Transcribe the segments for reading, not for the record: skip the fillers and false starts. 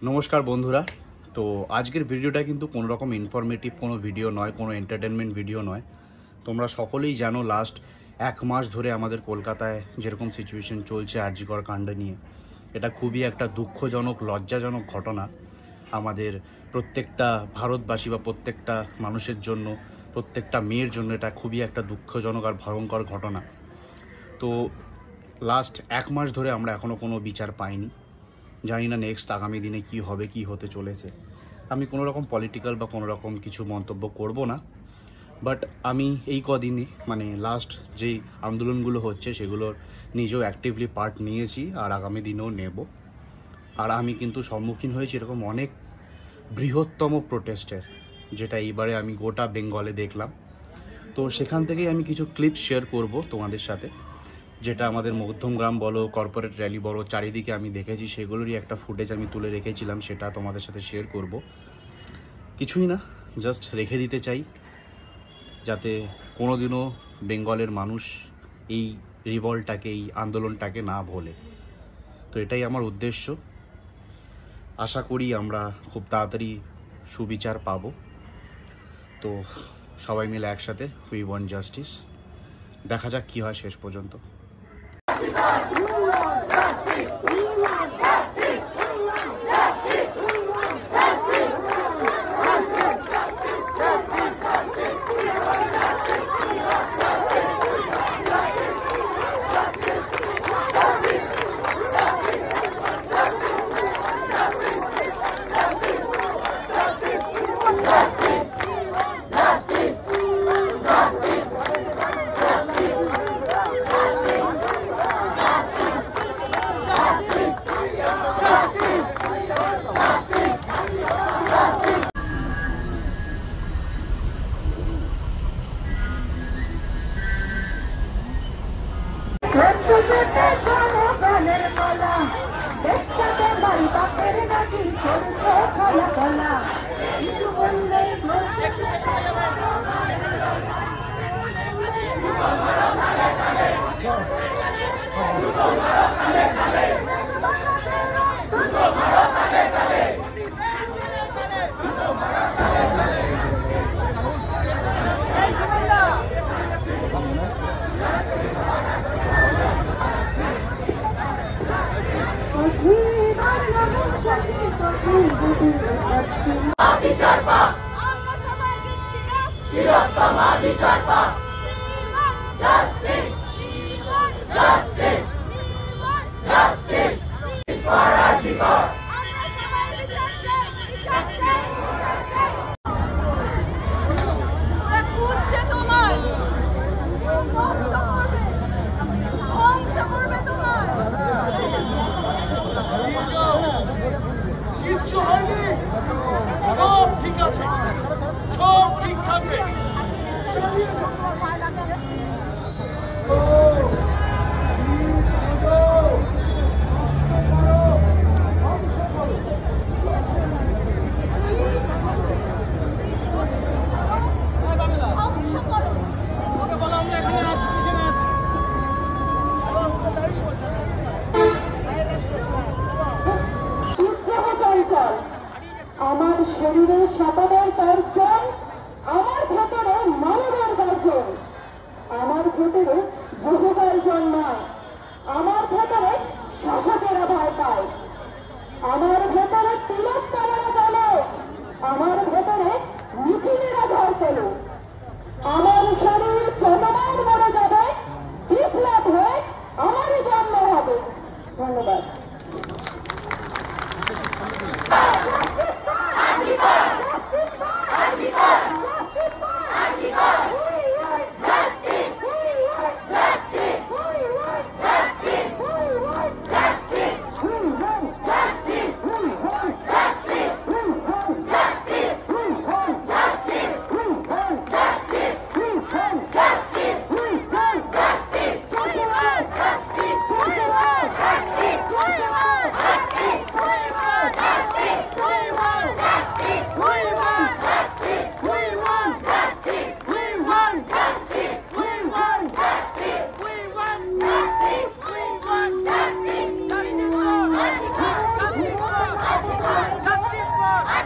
নমস্কার বন্ধুরা। তো আজকের ভিডিওটা কিন্তু কোনো রকম ইনফরমেটিভ কোনো ভিডিও নয়, কোনো এন্টারটেনমেন্ট ভিডিও নয়। তোমরা সকলেই জানো লাস্ট এক মাস ধরে আমাদের কলকাতায় যেরকম সিচুয়েশন চলছে আর.জি. কর কাণ্ড নিয়ে, এটা খুবই একটা দুঃখজনক লজ্জাজনক ঘটনা আমাদের প্রত্যেকটা ভারতবাসী বা প্রত্যেকটা মানুষের জন্য, প্রত্যেকটা মেয়ের জন্য এটা খুবই একটা দুঃখজনক আর ভয়ঙ্কর ঘটনা। তো লাস্ট এক মাস ধরে আমরা এখনও কোনো বিচার পাইনি। জানি না নেক্সট আগামী দিনে কি হবে, কি হতে চলেছে। আমি কোনো রকম পলিটিক্যাল বা কোনো রকম কিছু মন্তব্য করব না, বাট আমি এই কদিনই মানে লাস্ট যেই আন্দোলনগুলো হচ্ছে সেগুলোর নিজেও অ্যাক্টিভলি পার্ট নিয়েছি আর আগামী দিনেও নেব। আর আমি কিন্তু সম্মুখীন হয়েছি এরকম অনেক বৃহত্তম প্রোটেস্টের, যেটা এইবারে আমি গোটা বেঙ্গলে দেখলাম। তো সেখান থেকেই আমি কিছু ক্লিপ শেয়ার করব তোমাদের সাথে, যেটা আমাদের মধ্যমগ্রাম বলো, কর্পোরেট র্যালি বলো, চারিদিকে আমি দেখেছি, সেগুলোরই একটা ফুটেজ আমি তুলে রেখেছিলাম, সেটা তোমাদের সাথে শেয়ার করব। কিছুই না, জাস্ট রেখে দিতে চাই যাতে কোনোদিনও বেঙ্গলের মানুষ এই রিভল্টটাকে, এই আন্দোলনটাকে না ভোলে। তো এটাই আমার উদ্দেশ্য। আশা করি আমরা খুব তাড়াতাড়ি সুবিচার পাব। তো সবাই মিলে একসাথে উই ওয়ান্ট জাস্টিস। দেখা যাক কী হয় শেষ পর্যন্ত। আমার শরীরে সাপদের গর্জন, আমার ভেতরে মানবের গর্জন, আমার ভেতরে বহুবার জন্মা, আমার ভেতরে শাসকেরা ভয় পায়, আমার ভেতরে তিলোত্তমারা চলে, আমার ভেতরে মিছিলেরা ঝড় তোলে, আমার শরীর যতবার মরে যাবে বিপ্লব হয়ে আমারই জন্ম হবে। ধন্যবাদ।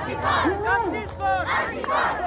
Justice for